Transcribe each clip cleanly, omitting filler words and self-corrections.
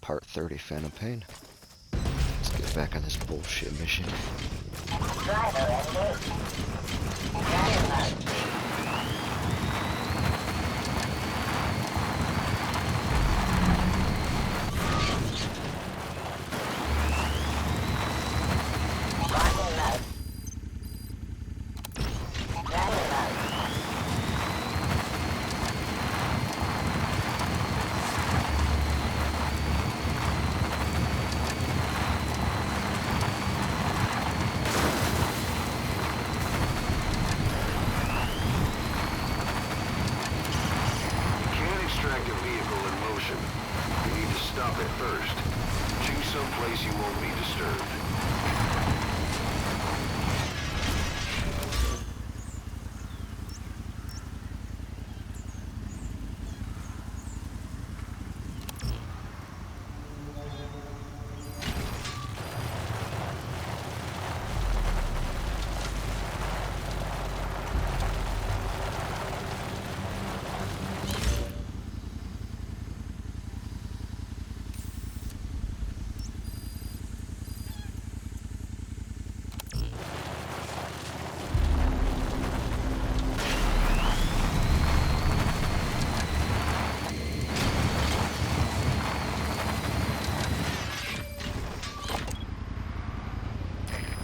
Part 30 Phantom Pain. Let's get back on this bullshit mission. Driver engaged. Driver mode. Locking mode. Driver mode. Stop it first. Choose some place you won't be disturbed.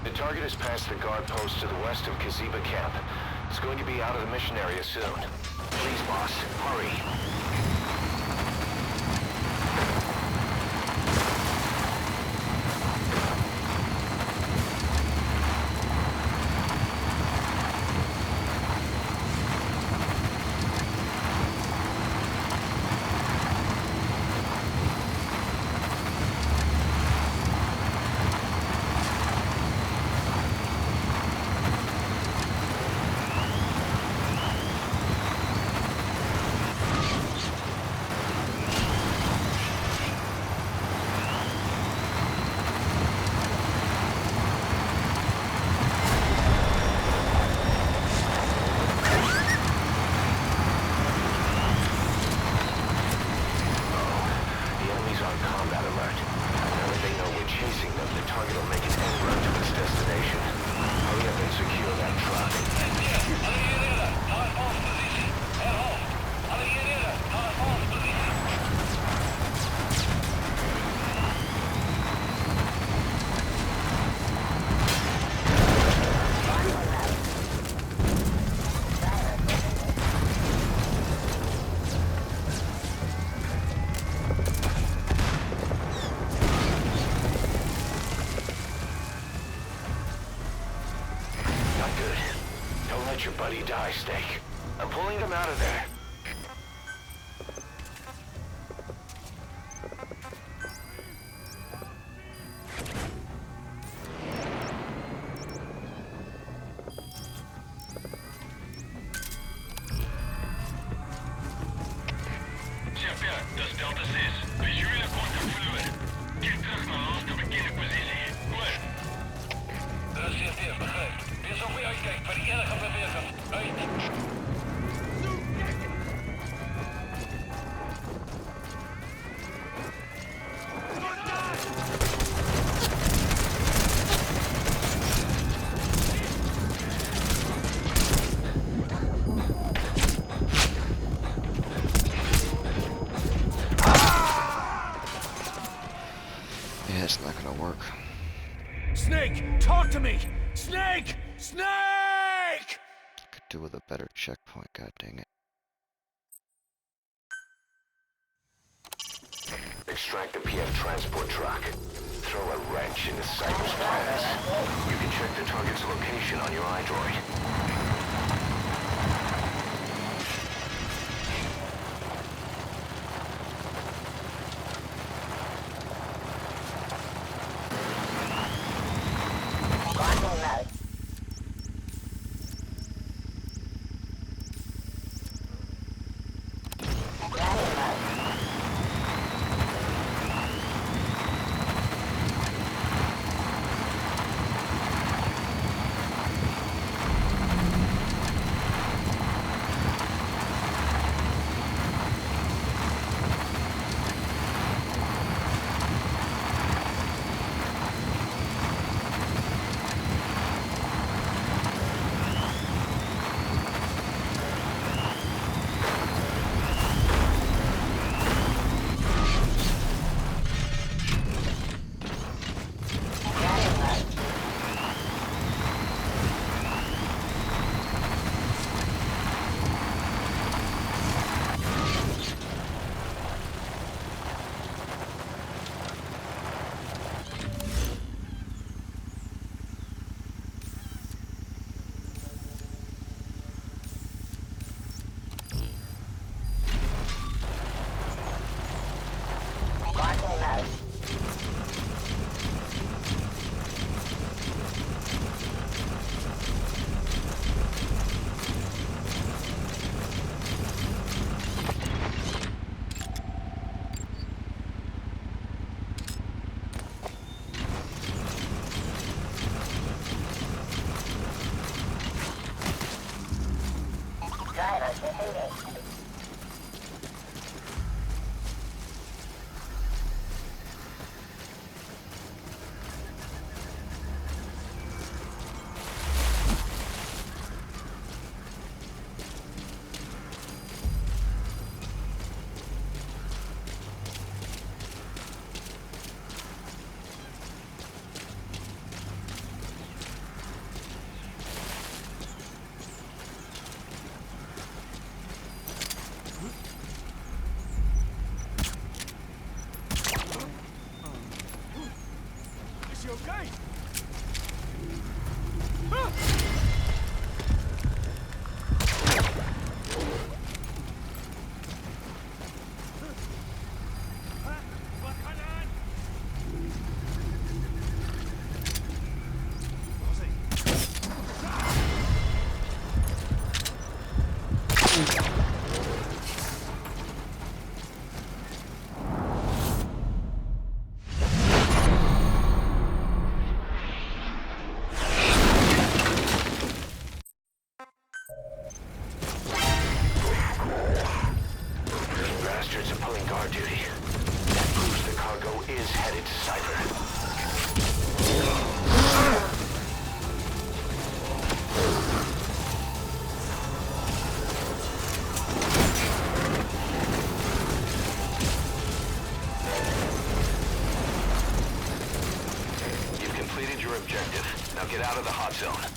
The target has passed the guard post to the west of Kaziba camp. It's going to be out of the mission area soon. Please, boss, hurry. Your buddy die, Snake. I'm pulling him out of there. Chef, dat is Delta 6. Visuele contact verloren. Keer terug naar laatste bekende positie. Goed. Dat is CFT, begrijp. Wees op je uitkijkt voor die enige beweging. Uit. Yeah, it's not gonna work. Snake, talk to me! Snake! Snake! Could do with a better checkpoint, god dang it. Extract the PF transport truck. Throw a wrench into Cyber's plans. You can check the target's location on your iDroid. Locking mode. Driver mode. Bastards are pulling guard duty. That proves the cargo is headed to Cypher. You've completed your objective. Now get out of the hot zone.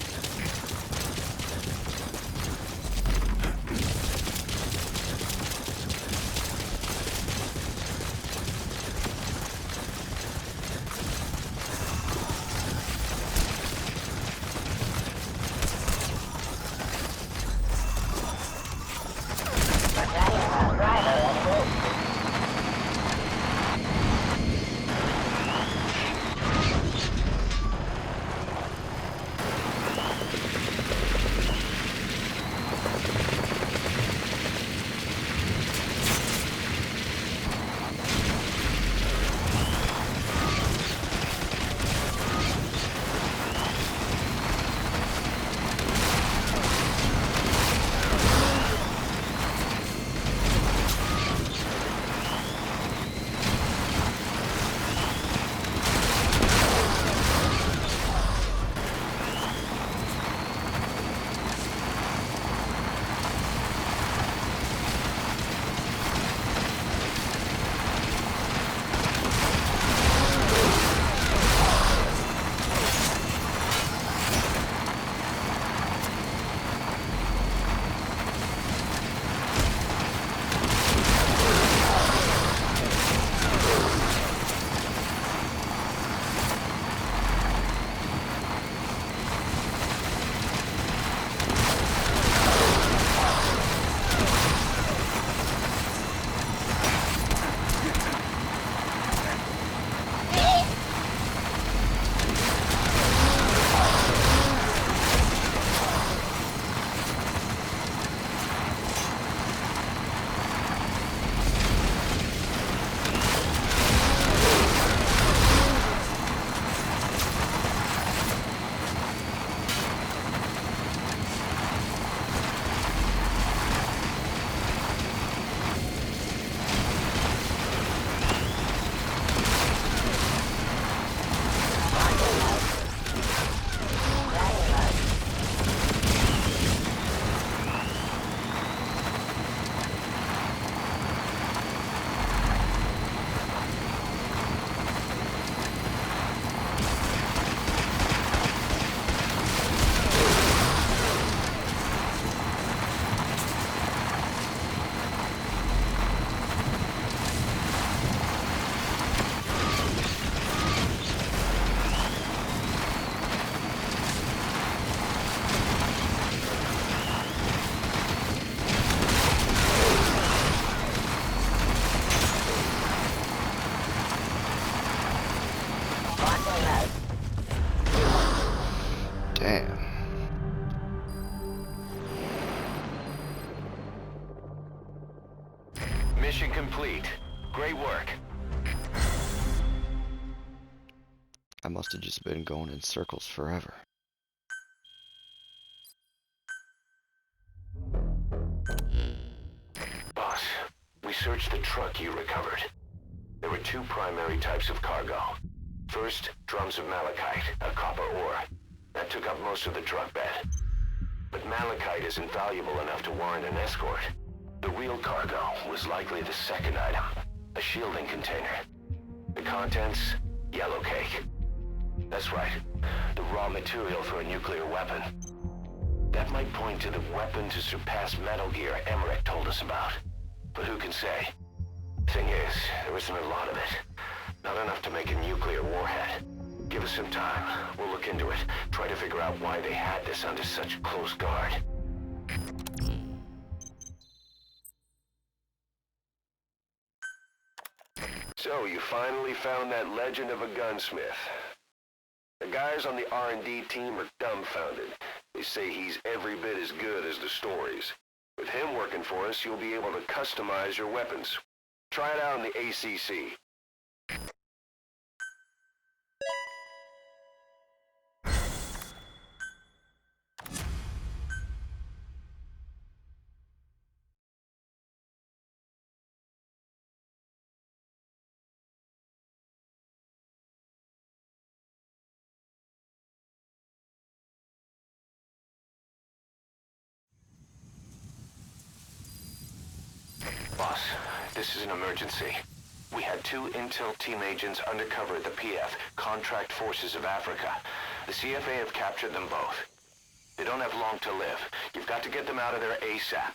Damn. Mission complete. Great work. I must have just been going in circles forever. Boss, we searched the truck you recovered. There were two primary types of cargo. First, drums of malachite, a copper ore. That took up most of the truck bed. But malachite isn't valuable enough to warrant an escort. The real cargo was likely the second item, a shielding container. The contents, yellow cake. That's right, the raw material for a nuclear weapon. That might point to the weapon to surpass Metal Gear Emmerich told us about. But who can say? Thing is, there isn't a lot of it. Not enough to make a nuclear warhead. Give us some time. We'll look into it. Try to figure out why they had this under such close guard. So, you finally found that legend of a gunsmith. The guys on the R&D team are dumbfounded. They say he's every bit as good as the stories. With him working for us, you'll be able to customize your weapons. Try it out in the ACC. this is an emergency. We had 2 intel team agents undercover at the PF, Contract Forces of Africa. The CFA have captured them both. They don't have long to live. You've got to get them out of there ASAP.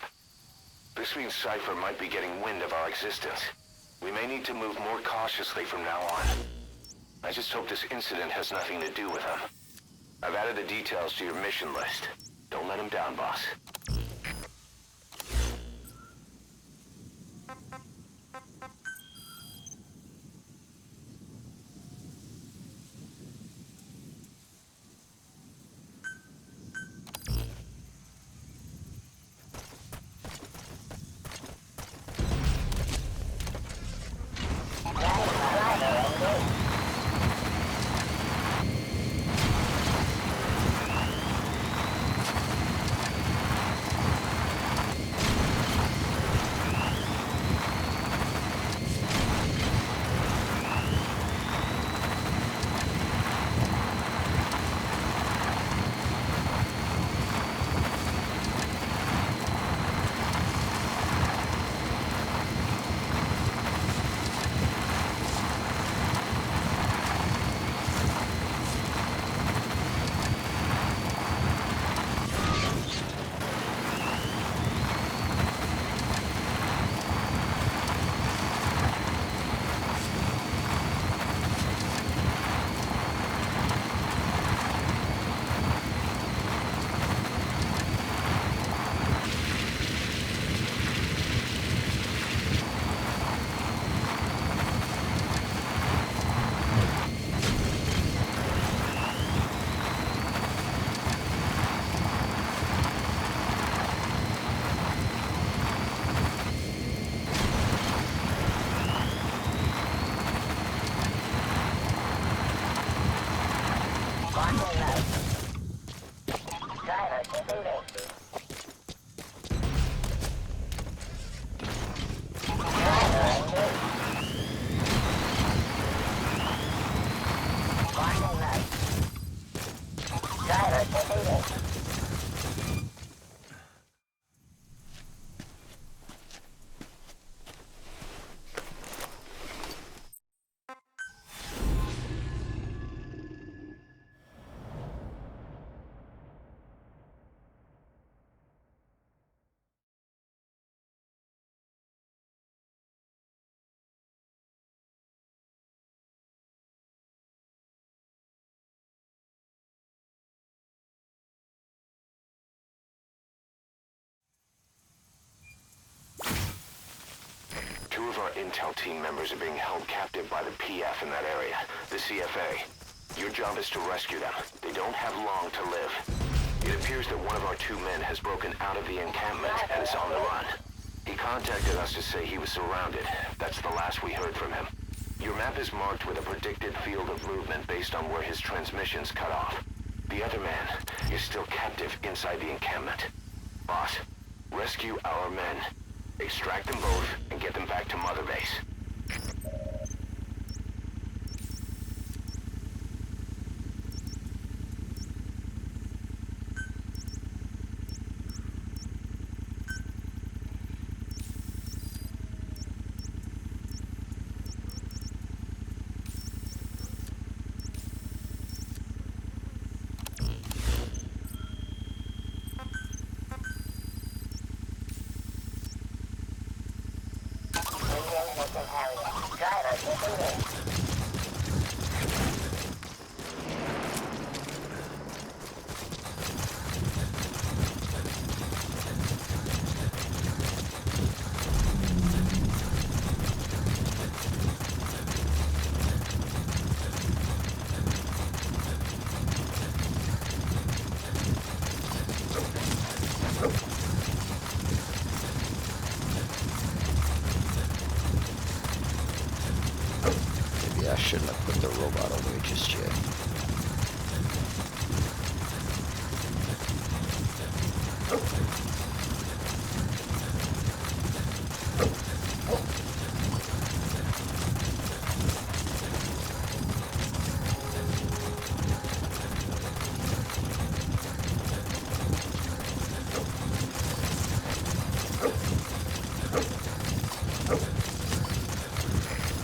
This means Cypher might be getting wind of our existence. We may need to move more cautiously from now on. I just hope this incident has nothing to do with them. I've added the details to your mission list. Don't let them down, boss. Two of our intel team members are being held captive by the PF in that area, the CFA. Your job is to rescue them. They don't have long to live. It appears that one of our 2 men has broken out of the encampment and is on the run. He contacted us to say he was surrounded. That's the last we heard from him. Your map is marked with a predicted field of movement based on where his transmissions cut off. The other man is still captive inside the encampment. Boss, rescue our men. Extract them both and get them back to Mother Base. I shouldn't have put the robot away just yet.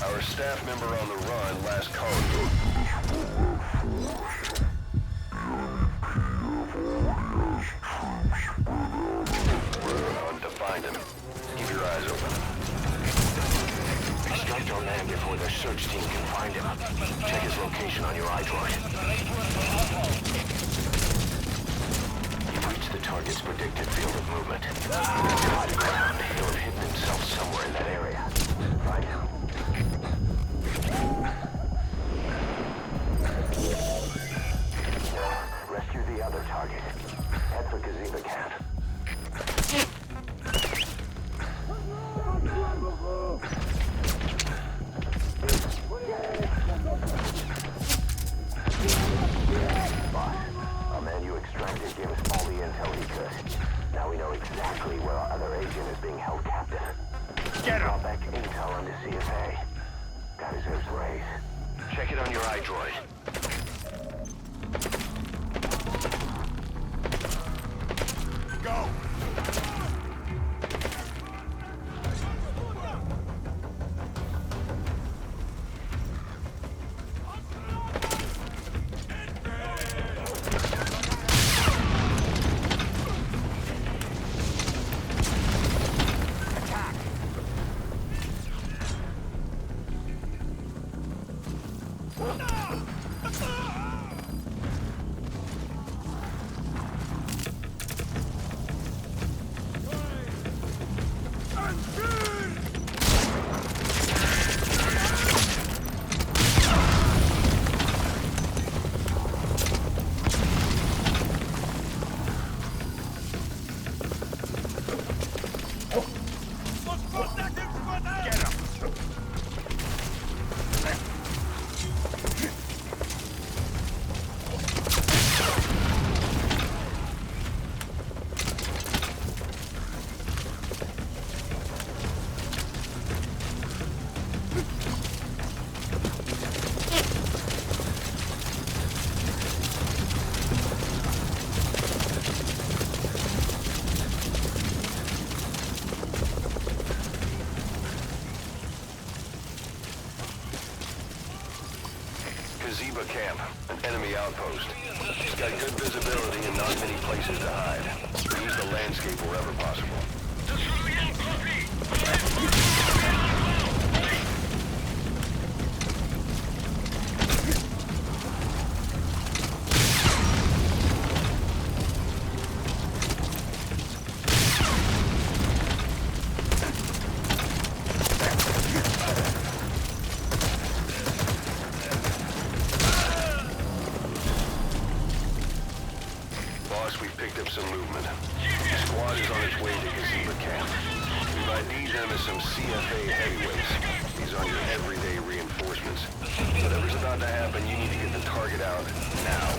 Our staff member on the run, last call. We're on to find him. Keep your eyes open. Extract our man before their search team can find him. Check his location on your iDroid. You've reached the target's predicted field of movement. High ground. He'll have hidden himself somewhere in that area. Find him. Rescue the other target. Head for Gazeba Camp. Boss, our man you extracted gave us all the intel he could. Now we know exactly where our other agent is being held captive. Get him! Back intel on the CFA. Guy deserves a raise. Check it on your iDroid. Go! Gazeba Camp, an enemy outpost. It's got good visibility and not many places to hide. Use the landscape wherever possible. Boss, we've picked up some movement. The squad is on its way to Gazeba Camp. We've ID'd them as some CFA heavyweights. These aren't your everyday reinforcements. Whatever's about to happen, you need to get the target out now.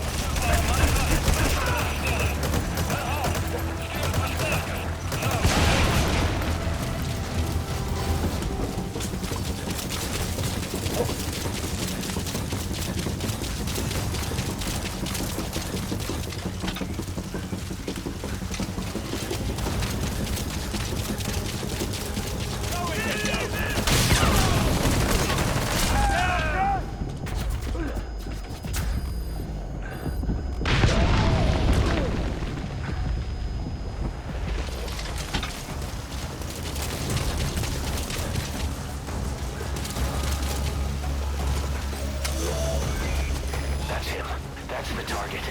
That's the target.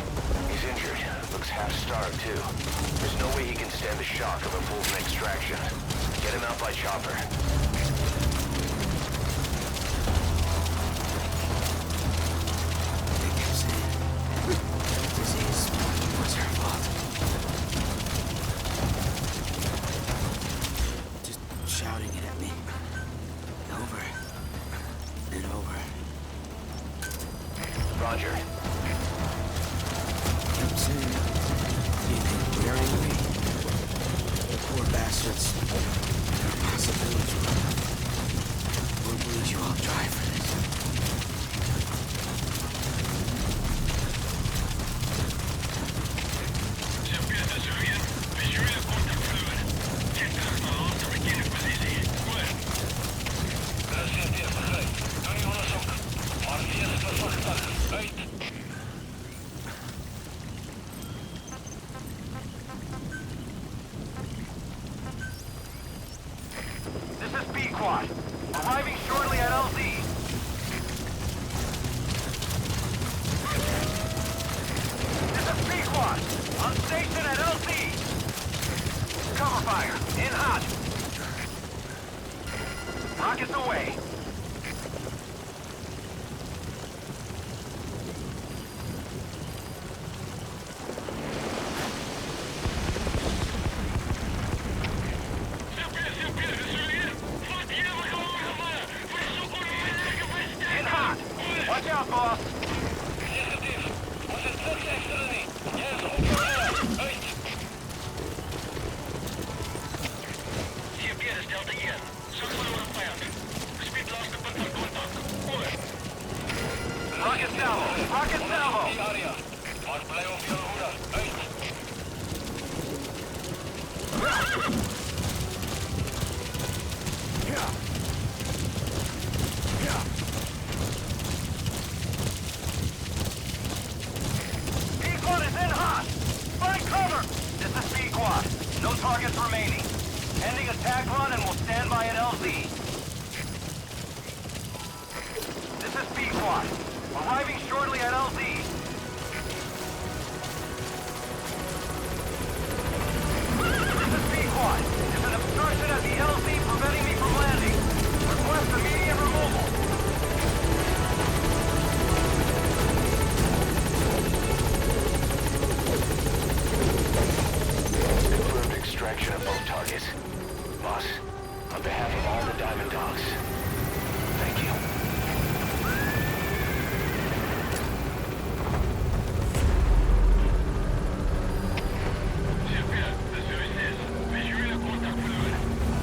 He's injured. Looks half-starved, too. There's no way he can stand the shock of a Vulcan extraction. Get him out by chopper. Disease was her fault. Just shouting it at me. Over and over. Roger. Kept saying, breathing wearingly. The poor bastards. Their possibilities will bleed you all dry for this. Serpent de Syrien, visueel le contact fluid. Keer terug naar land te beginnen positie. Goed. Dat is het begrijp. vliegtuig. Uit. This is B-Quad. Arriving shortly at LZ. This is B-Quad. On station at LZ. Cover fire. In hot. Rockets away. In hot. Watch out, boss. Negatief. We zijn slechts extra niet. Yes, op je weg. Uit. CFB is Delta Ian. Zoek maar naar vijand. Speed laatste punt van contact. Over. Rocket salvo. Rocket salvo. Die area. Maar blij op je hoede. Uit. B-Quad is in hot. Find cover. This is B-Quad. No targets remaining. Ending attack run and we'll stand by at LZ. This is B-Quad. Arriving shortly at LZ. This is B-Quad. There's an obstruction at the LZ preventing me from landing. Request immediate removal. Confirmed extraction of both targets. Boss, on behalf of all the Diamond Dogs, thank you. CFB, de services. Visuele contact verloren.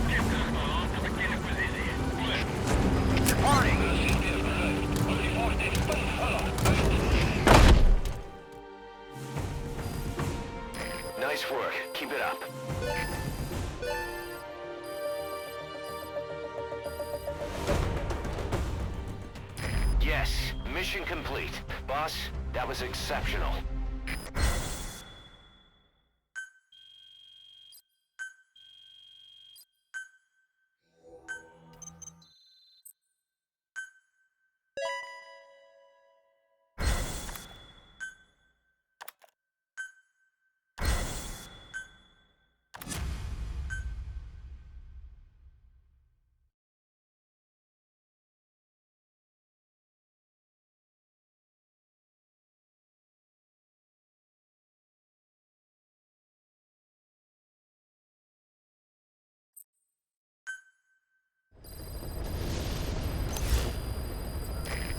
Keer terug naar land en bekende positie. Over. Departing. CFB is begrijpt. Op die voorstek. Hallo. Uit. Nice work. Keep it up. Yes, mission complete. Boss, that was exceptional.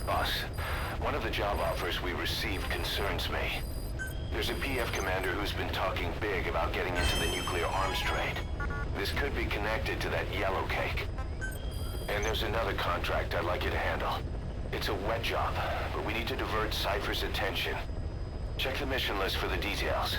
Boss, one of the job offers we received concerns me. There's a PF commander who's been talking big about getting into the nuclear arms trade. This could be connected to that yellow cake. And there's another contract I'd like you to handle. It's a wet job, but we need to divert Cypher's attention. Check the mission list for the details.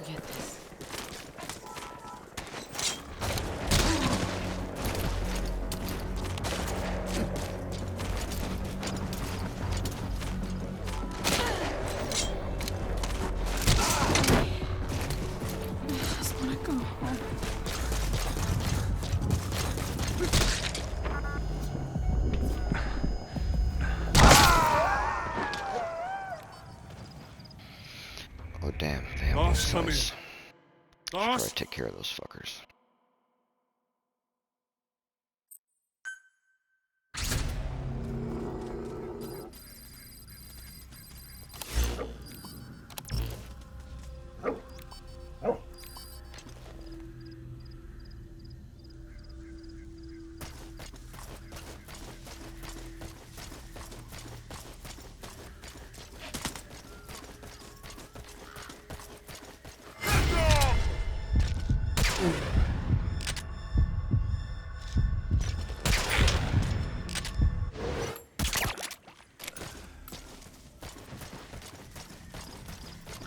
forget this. I just wanna go home. Oh damn, they have Boss, both come in. sides. Should Boss? probably take care of those fuckers.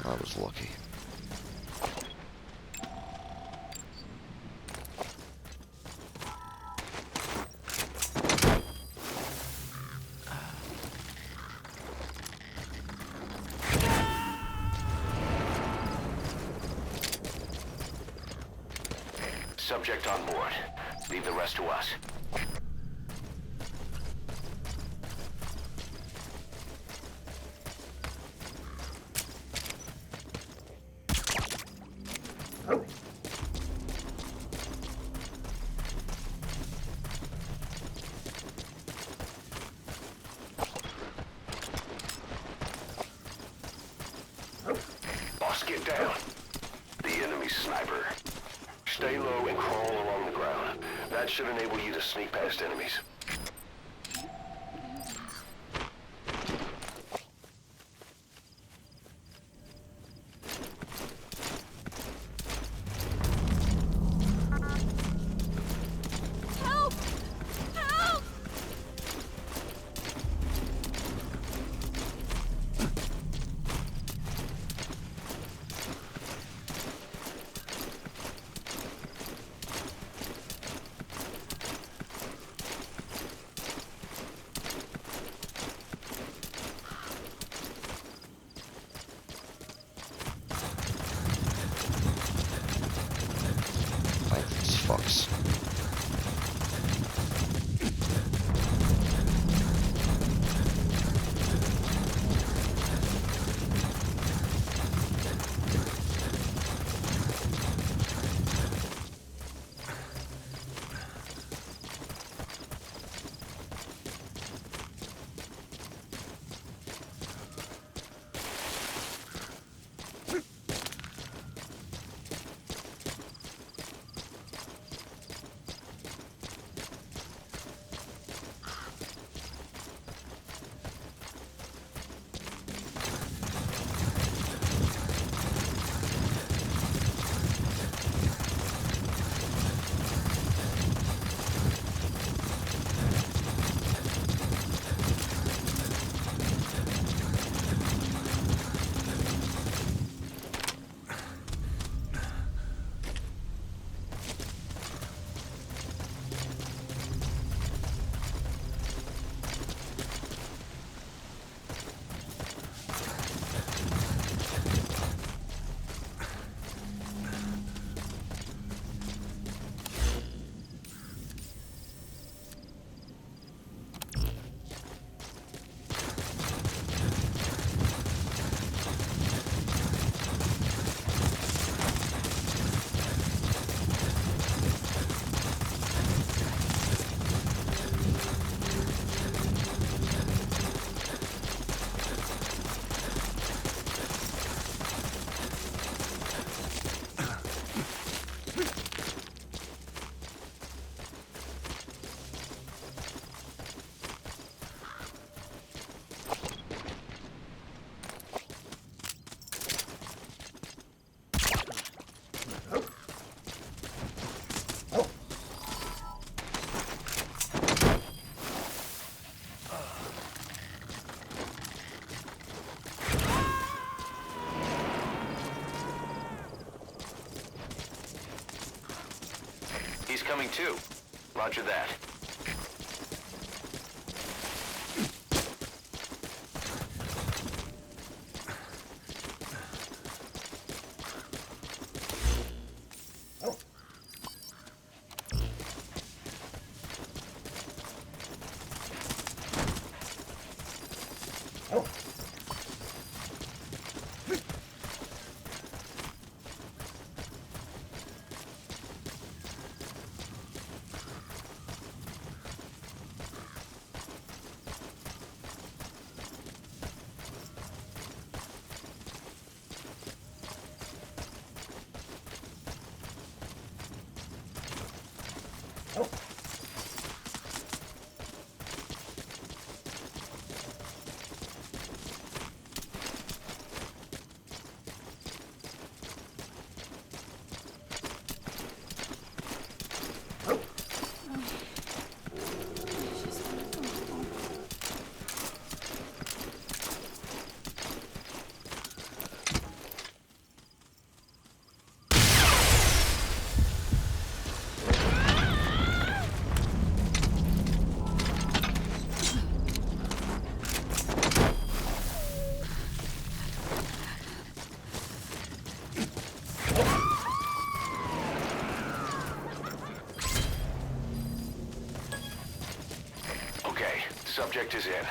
I was lucky. Subject on board. Leave the rest to us. Boss, get down. The enemy sniper. Stay low and crawl along the ground. That should enable you to sneak past enemies. Help! Help! Fight these fucks. coming too. Roger that. Subject is in.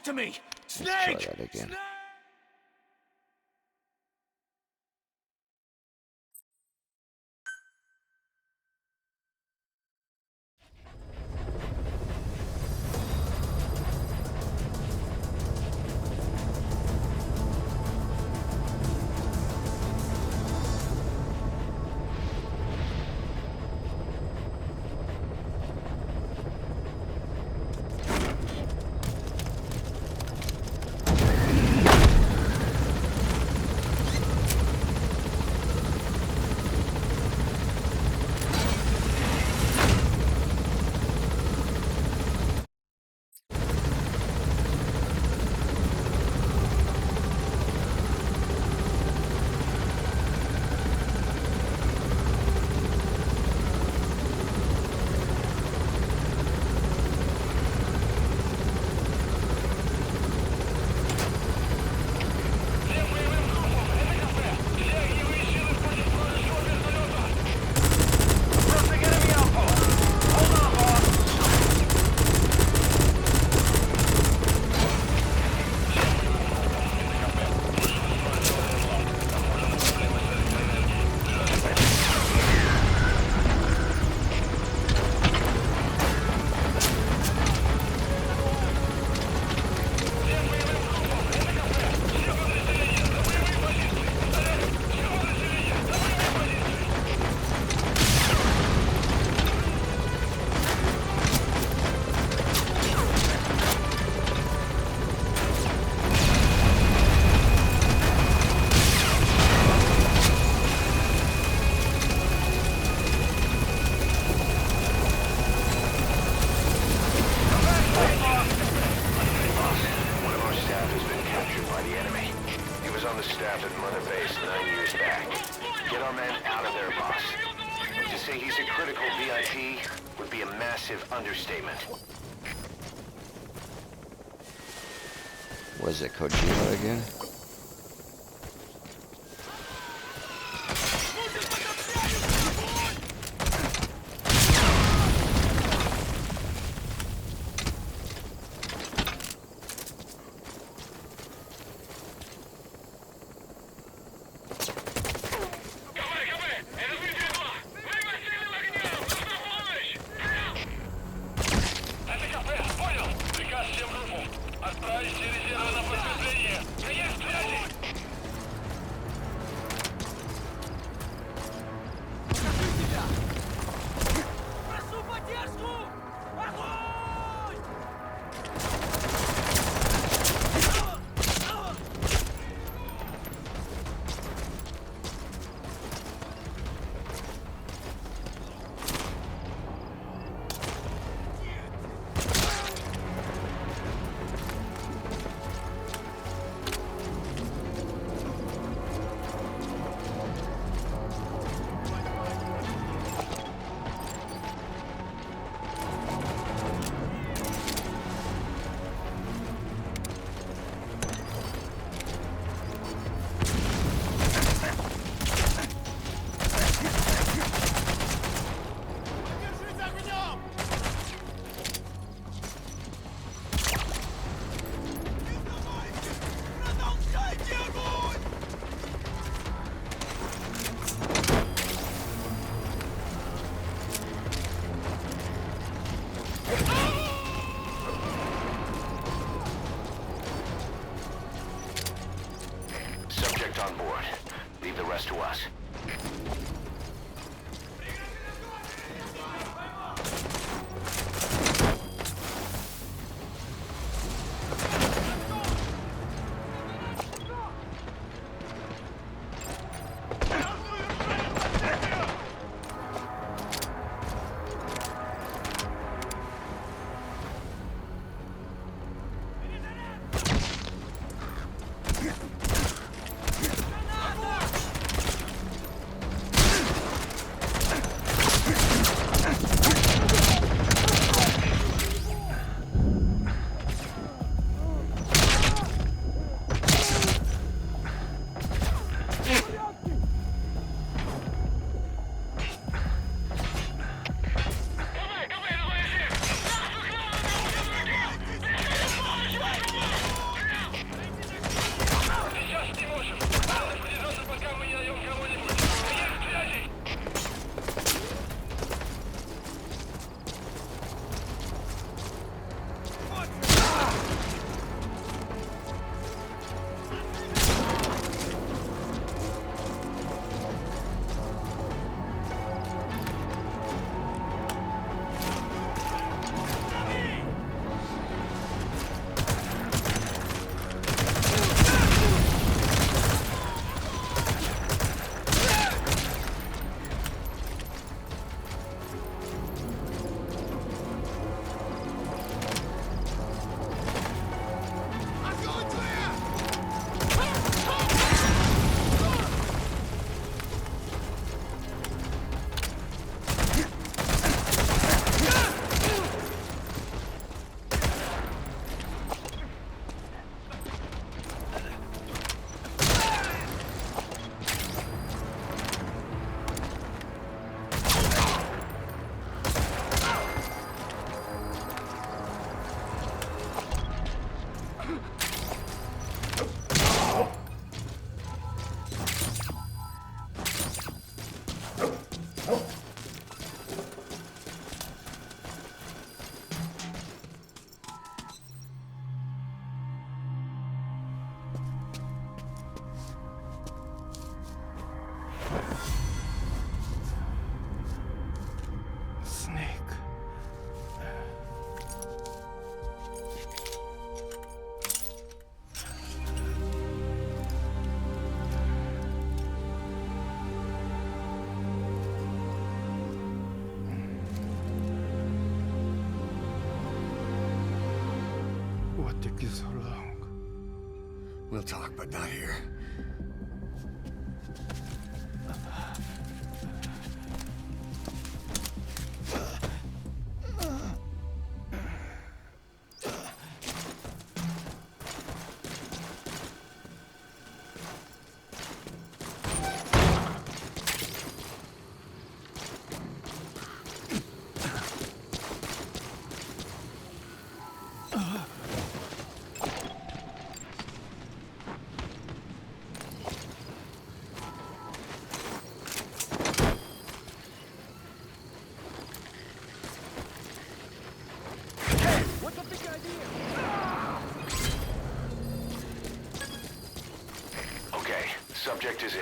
Talk to me! Let's try Snake! that again. Approaching enemy outpost. Hold on, boss. One of our staff has been captured by the enemy. He was on the staff at Mother Base 9 years back. Get our man out of there, boss. To say he's a critical VIP would be a massive understatement. Was it Kojima again? Понял. Приказ всем группам. Отправить все резервы на подкрепление. Есть What took you so long? We'll talk, but not here. Okay, subject is in.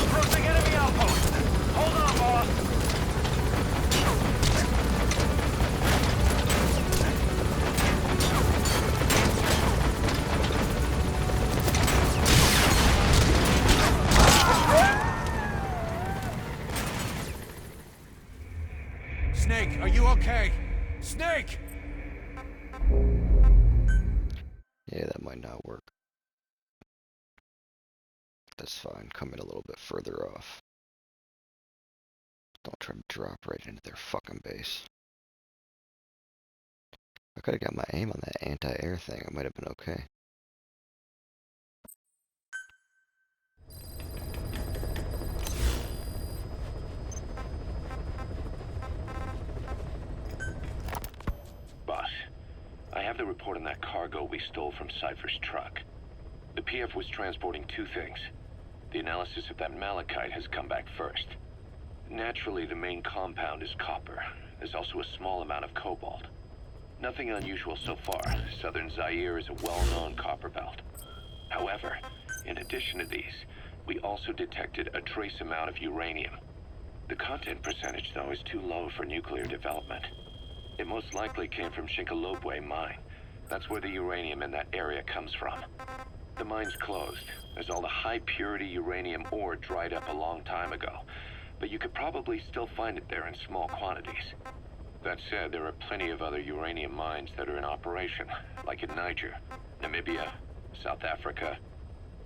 Approaching enemy outpost. Hold on, boss. Snake, are you okay? Snake! Yeah, that might not work. That's fine. Come in a little bit further off. Don't try to drop right into their fucking base. I could have got my aim on that anti-air thing. I might have been okay. Boss, I have the report on that cargo we stole from Cypher's truck. The PF was transporting two things. The analysis of that malachite has come back first. Naturally, the main compound is copper. There's also a small amount of cobalt. Nothing unusual so far. Southern Zaire is a well-known copper belt. However, in addition to these, we also detected a trace amount of uranium. The content percentage, though, is too low for nuclear development. It most likely came from Shinkalobwe mine. That's where the uranium in that area comes from. The mine's closed, as all the high-purity uranium ore dried up a long time ago. But you could probably still find it there in small quantities. That said, there are plenty of other uranium mines that are in operation, like in Niger, Namibia, South Africa.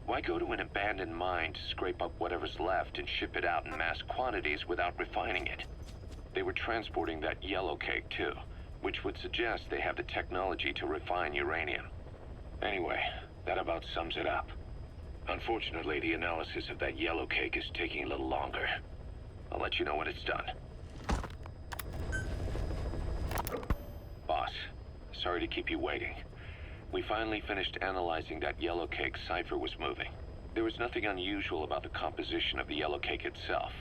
Why go to an abandoned mine to scrape up whatever's left and ship it out in mass quantities without refining it? They were transporting that yellow cake, too. which would suggest they have the technology to refine uranium. Anyway, that about sums it up. Unfortunately, the analysis of that yellow cake is taking a little longer. I'll let you know when it's done. Boss, sorry to keep you waiting. We finally finished analyzing that yellow cake Cypher was moving. There was nothing unusual about the composition of the yellow cake itself.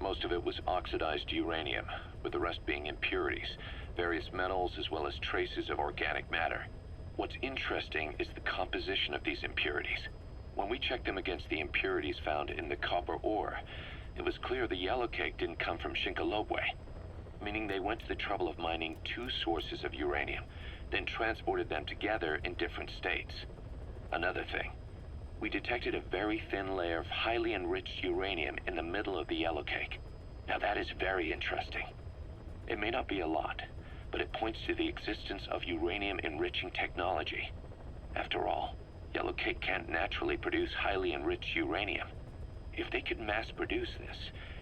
Most of it was oxidized uranium, with the rest being impurities, various metals as well as traces of organic matter. What's interesting is the composition of these impurities. When we checked them against the impurities found in the copper ore, it was clear the yellow cake didn't come from Shinkolobwe, meaning they went to the trouble of mining two sources of uranium, then transported them together in different states. Another thing, we detected a very thin layer of highly enriched uranium in the middle of the yellow cake. Now that is very interesting. It may not be a lot, but it points to the existence of uranium-enriching technology. After all, yellow cake can't naturally produce highly enriched uranium. If they could mass-produce this,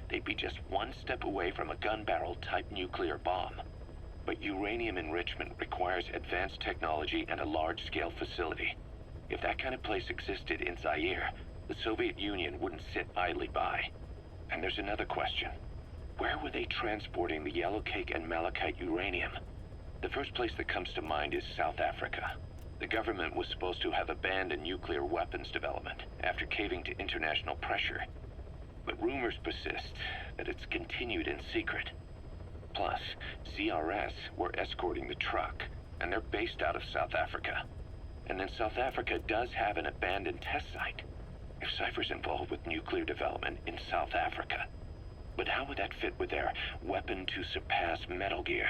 they'd be just one step away from a gun barrel-type nuclear bomb. But uranium enrichment requires advanced technology and a large-scale facility. If that kind of place existed in Zaire, the Soviet Union wouldn't sit idly by. And there's another question. Where were they transporting the yellow cake and malachite uranium? The first place that comes to mind is South Africa. The government was supposed to have abandoned nuclear weapons development after caving to international pressure. But rumors persist that it's continued in secret. Plus, CRS were escorting the truck, and they're based out of South Africa. And then South Africa does have an abandoned test site. If Cypher's involved with nuclear development in South Africa. But how would that fit with their weapon to surpass Metal Gear?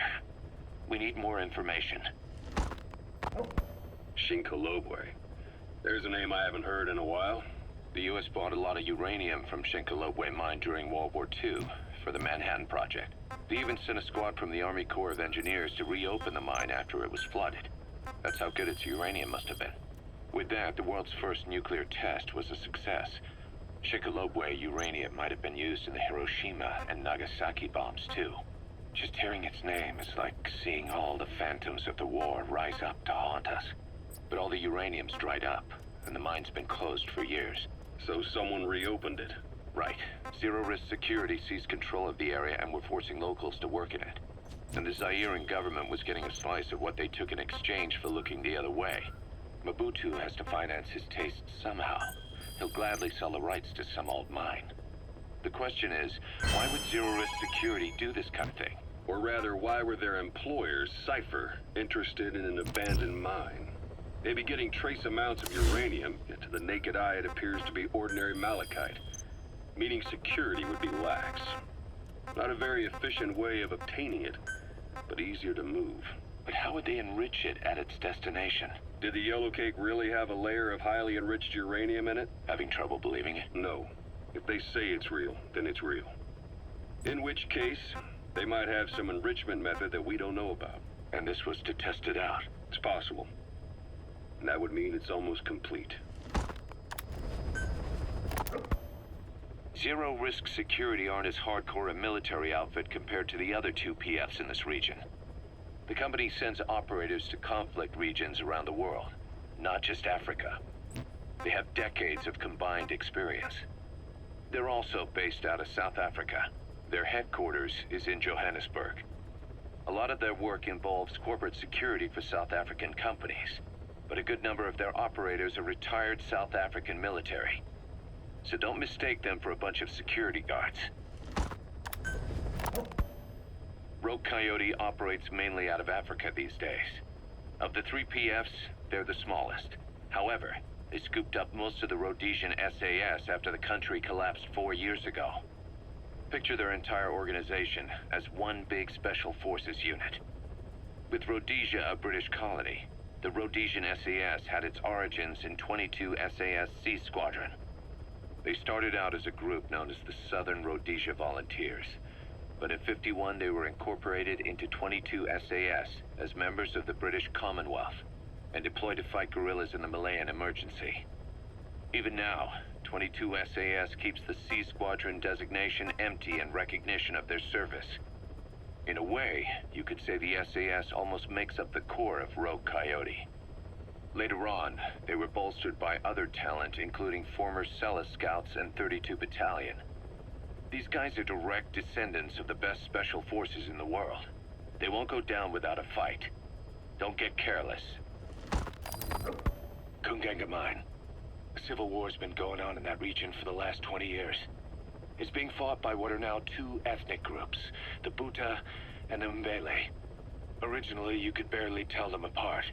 We need more information. Shinkolobwe. There's a name I haven't heard in a while. The U.S. bought a lot of uranium from Shinkolobwe mine during World War II for the Manhattan Project. They even sent a squad from the Army Corps of Engineers to reopen the mine after it was flooded. That's how good its uranium must have been. With that, the world's first nuclear test was a success. Shinkolobwe uranium might have been used in the Hiroshima and Nagasaki bombs too. Just hearing its name is like seeing all the phantoms of the war rise up to haunt us. But all the uranium's dried up, and the mine's been closed for years. So someone reopened it. Right. Zero-risk security seized control of the area and were forcing locals to work in it. And the Zairean government was getting a slice of what they took in exchange for looking the other way. Mobutu has to finance his tastes somehow. He'll gladly sell the rights to some old mine. The question is, why would zero-risk security do this kind of thing? Or rather, why were their employers, Cypher, interested in an abandoned mine? They'd be getting trace amounts of uranium, yet to the naked eye it appears to be ordinary malachite, meaning security would be lax. Not a very efficient way of obtaining it, but easier to move. But how would they enrich it at its destination? Did the yellow cake really have a layer of highly enriched uranium in it? Having trouble believing it? No. If they say it's real, then it's real. In which case, they might have some enrichment method that we don't know about. And this was to test it out. It's possible. And that would mean it's almost complete. Zero-risk security aren't as hardcore a military outfit compared to the other two PFs in this region. The company sends operators to conflict regions around the world, not just Africa. They have decades of combined experience. They're also based out of South Africa. Their headquarters is in Johannesburg. A lot of their work involves corporate security for South African companies, but a good number of their operators are retired South African military. So don't mistake them for a bunch of security guards. Rogue Coyote operates mainly out of Africa these days. Of the three PFs, they're the smallest. However, they scooped up most of the Rhodesian SAS after the country collapsed 4 years ago. Picture their entire organization as one big special forces unit. With Rhodesia a British colony, the Rhodesian SAS had its origins in 22 SAS Sea Squadron. They started out as a group known as the Southern Rhodesia Volunteers. But in '51 they were incorporated into 22 SAS as members of the British Commonwealth and deployed to fight guerrillas in the Malayan Emergency. Even now, 22 SAS keeps the Sea Squadron designation empty in recognition of their service. In a way, you could say the SAS almost makes up the core of Rogue Coyote. Later on, they were bolstered by other talent, including former Cella Scouts and 32 Battalion. These guys are direct descendants of the best special forces in the world. They won't go down without a fight. Don't get careless. Kungenga Mine. A civil war's been going on in that region for the last 20 years. It's being fought by what are now two ethnic groups, the Buta and the Mbele. Originally, you could barely tell them apart,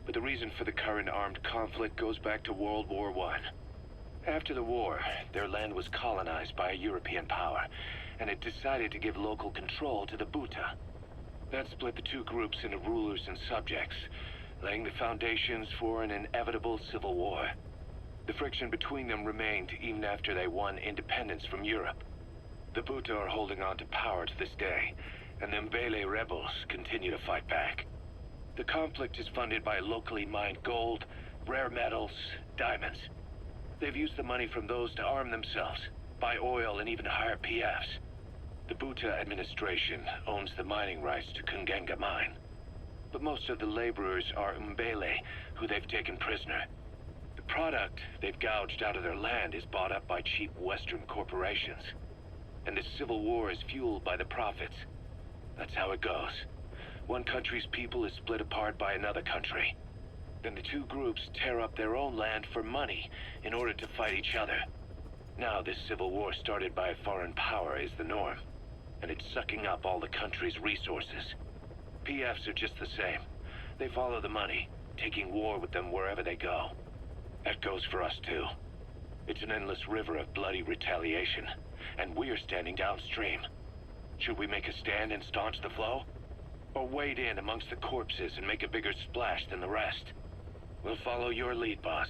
but the reason for the current armed conflict goes back to World War I. After the war, their land was colonized by a European power, and it decided to give local control to the Buta. That split the two groups into rulers and subjects, laying the foundations for an inevitable civil war. The friction between them remained even after they won independence from Europe. The Buta are holding on to power to this day, and the Mbele rebels continue to fight back. The conflict is funded by locally mined gold, rare metals, diamonds. They've used the money from those to arm themselves, buy oil, and even hire PFs. The Buta administration owns the mining rights to Kungenga Mine. But most of the laborers are Mbele, who they've taken prisoner. The product they've gouged out of their land is bought up by cheap Western corporations. And the civil war is fueled by the profits. That's how it goes. One country's people is split apart by another country. Then the two groups tear up their own land for money in order to fight each other. Now this civil war started by a foreign power is the norm, and it's sucking up all the country's resources. PFs are just the same. They follow the money, taking war with them wherever they go. That goes for us too. It's an endless river of bloody retaliation, and we're standing downstream. Should we make a stand and staunch the flow? Or wade in amongst the corpses and make a bigger splash than the rest? We'll follow your lead, boss.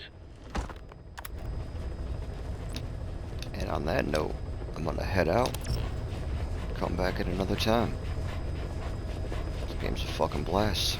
And on that note, I'm gonna head out. Come back at another time. This game's a fucking blast.